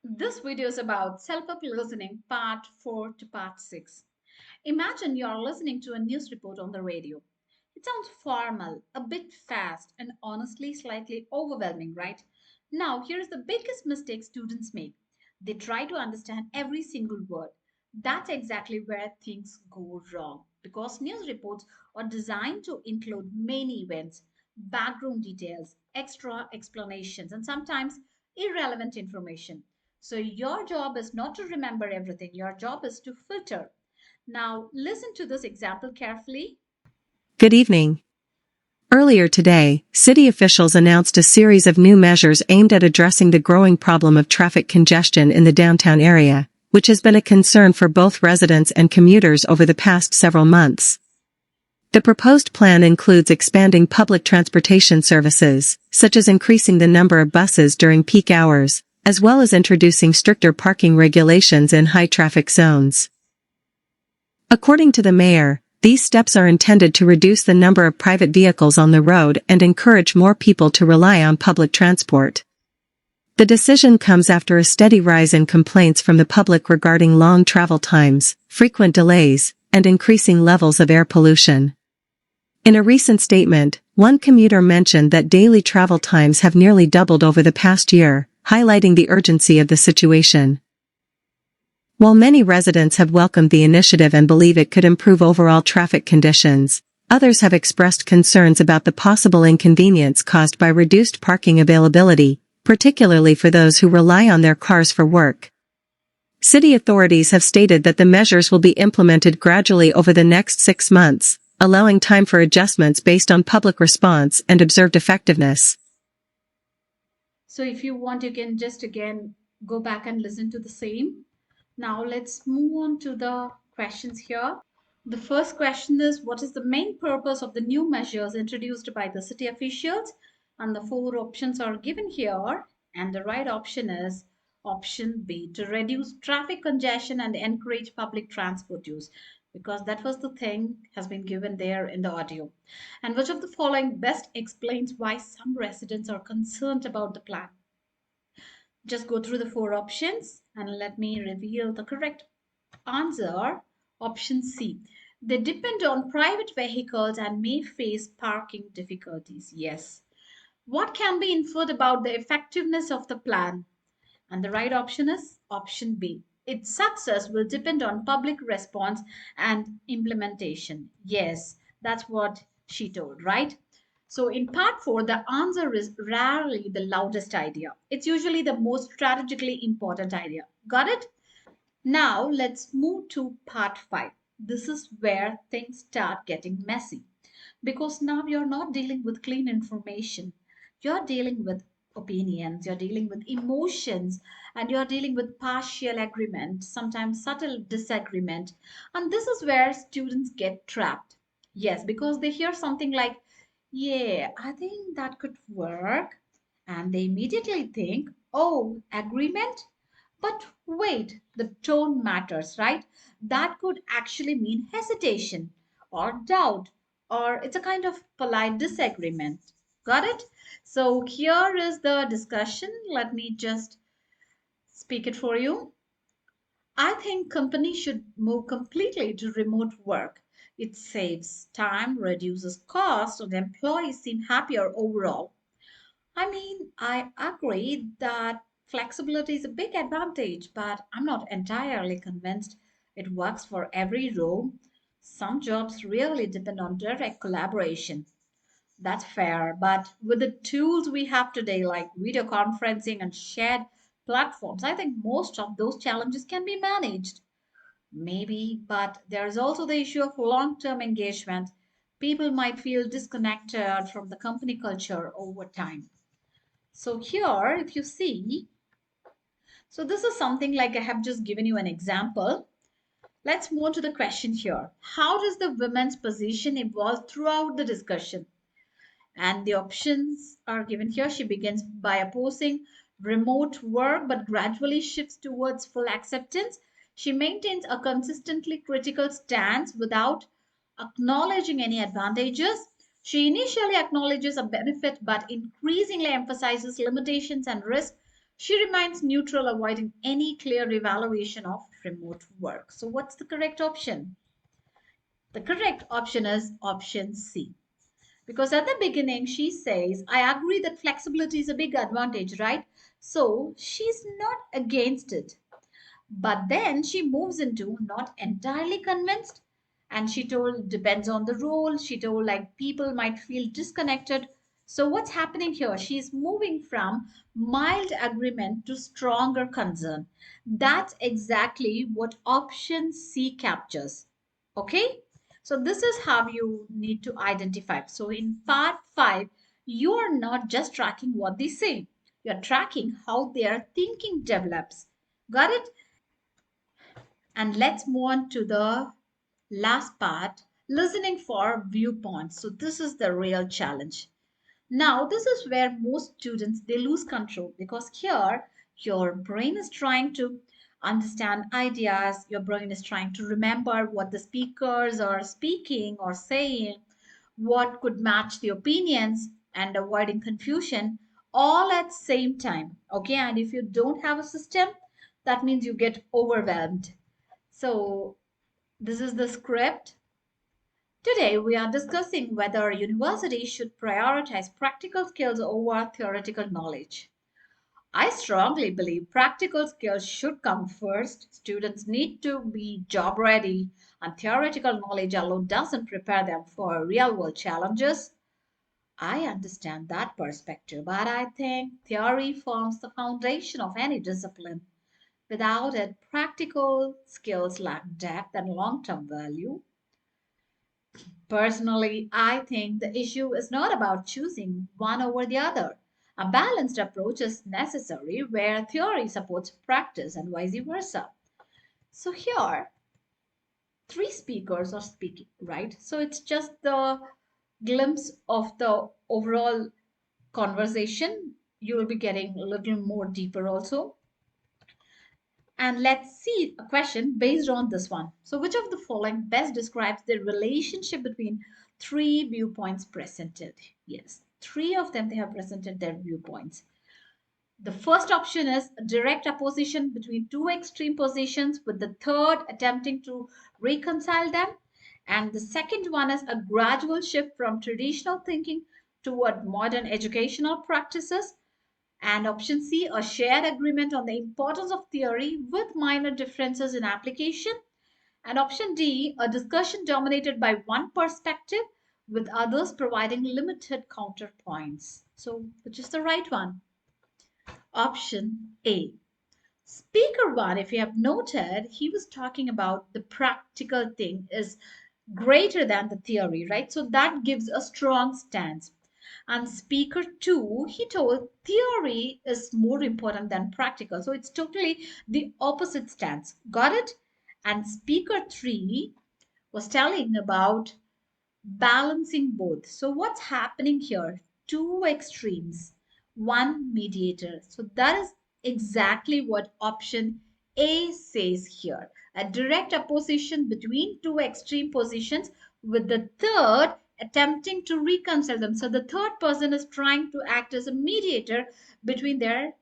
This video is about self-help listening part 4 to part 6. Imagine you're listening to a news report on the radio. It sounds formal, a bit fast, and honestly slightly overwhelming, right? Now, here's the biggest mistake students make. They try to understand every single word. That's exactly where things go wrong because news reports are designed to include many events, background details, extra explanations, and sometimes irrelevant information. So, your job is not to remember everything, your job is to filter. Now, listen to this example carefully. Good evening. Earlier today, city officials announced a series of new measures aimed at addressing the growing problem of traffic congestion in the downtown area, which has been a concern for both residents and commuters over the past several months. The proposed plan includes expanding public transportation services, such as increasing the number of buses during peak hours, as well as introducing stricter parking regulations in high-traffic zones. According to the mayor, these steps are intended to reduce the number of private vehicles on the road and encourage more people to rely on public transport. The decision comes after a steady rise in complaints from the public regarding long travel times, frequent delays, and increasing levels of air pollution. In a recent statement, one commuter mentioned that daily travel times have nearly doubled over the past year, highlighting the urgency of the situation. While many residents have welcomed the initiative and believe it could improve overall traffic conditions, others have expressed concerns about the possible inconvenience caused by reduced parking availability, particularly for those who rely on their cars for work. City authorities have stated that the measures will be implemented gradually over the next 6 months, allowing time for adjustments based on public response and observed effectiveness. So, if you want, you can just again go back and listen to the same. Now, let's move on to the questions here. The first question is: what is the main purpose of the new measures introduced by the city officials? And the four options are given here. And the right option is option B, to reduce traffic congestion and encourage public transport use, because that was the thing has been given there in the audio. And which of the following best explains why some residents are concerned about the plan? Just go through the four options and let me reveal the correct answer. Option C. They depend on private vehicles and may face parking difficulties. Yes. What can be inferred about the effectiveness of the plan? And the right option is option B. Its success will depend on public response and implementation. Yes, that's what she told, right? So in part 4, the answer is rarely the loudest idea. It's usually the most strategically important idea. Got it? Now let's move to part 5. This is where things start getting messy because now you're not dealing with clean information. You're dealing with opinions, you're dealing with emotions, and you're dealing with partial agreement, sometimes subtle disagreement. And this is where students get trapped. Yes, because they hear something like, yeah, I think that could work. And they immediately think, oh, agreement? But wait, the tone matters, right? That could actually mean hesitation or doubt, or it's a kind of polite disagreement. Got it? So here is the discussion. Let me just speak it for you. I think companies should move completely to remote work. It saves time, reduces cost, and employees seem happier overall. I mean, I agree that flexibility is a big advantage, but I'm not entirely convinced it works for every role. Some jobs really depend on direct collaboration. That's fair, but with the tools we have today, like video conferencing and shared platforms, I think most of those challenges can be managed. Maybe, but there's also the issue of long term engagement. People might feel disconnected from the company culture over time. So here, if you see, so this is something like I have just given you an example. Let's move to the question here. How does the women's position evolve throughout the discussion? And the options are given here. She begins by opposing remote work but gradually shifts towards full acceptance. She maintains a consistently critical stance without acknowledging any advantages. She initially acknowledges a benefit but increasingly emphasizes limitations and risk. She remains neutral, avoiding any clear evaluation of remote work. So, what's the correct option? The correct option is option C. Because at the beginning, she says, I agree that flexibility is a big advantage, right? So, she's not against it. But then she moves into not entirely convinced. And she told, depends on the role. She told, like, people might feel disconnected. So, what's happening here? She's moving from mild agreement to stronger concern. That's exactly what option C captures. Okay? So, this is how you need to identify. So, in part 5, you are not just tracking what they say, you're tracking how their thinking develops. Got it? And let's move on to the last part, listening for viewpoints. So this is the real challenge. Now, this is where most students they lose control because here your brain is trying to understand ideas, your brain is trying to remember what the speakers are speaking or saying, what could match the opinions and avoiding confusion all at the same time. Okay, and if you don't have a system, that means you get overwhelmed. So, this is the script. Today, we are discussing whether universities should prioritize practical skills over theoretical knowledge. I strongly believe practical skills should come first. Students need to be job ready, and theoretical knowledge alone doesn't prepare them for real world challenges. I understand that perspective, but I think theory forms the foundation of any discipline. Without it, practical skills lack depth and long term value. Personally, I think the issue is not about choosing one over the other. A balanced approach is necessary where theory supports practice and vice versa. So, here, three speakers are speaking, right? So, it's just the glimpse of the overall conversation. You will be getting a little more deeper also. And let's see a question based on this one. So, which of the following best describes the relationship between three viewpoints presented? Yes, three of them they have presented their viewpoints. The first option is direct opposition between two extreme positions, with the third attempting to reconcile them. And the second one is a gradual shift from traditional thinking toward modern educational practices. And option C, a shared agreement on the importance of theory with minor differences in application. And option D, a discussion dominated by one perspective with others providing limited counterpoints. So, which is the right one? Option A. Speaker one, if you have noted, he was talking about the practical thing is greater than the theory, right? So that gives a strong stance. And speaker two, he told theory is more important than practical. So it's totally the opposite stance. Got it? And speaker three was telling about balancing both. So, what's happening here? Two extremes, one mediator. So, that is exactly what option A says here, a direct opposition between two extreme positions, with the third attempting to reconcile them. So, the third person is trying to act as a mediator between their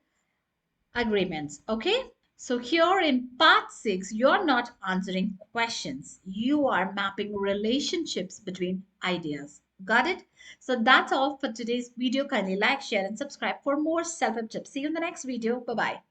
agreements. Okay. So, here in part 6, you're not answering questions, you are mapping relationships between ideas. Got it? So, that's all for today's video. Kindly like, share, and subscribe for more self help tips. See you in the next video. Bye bye.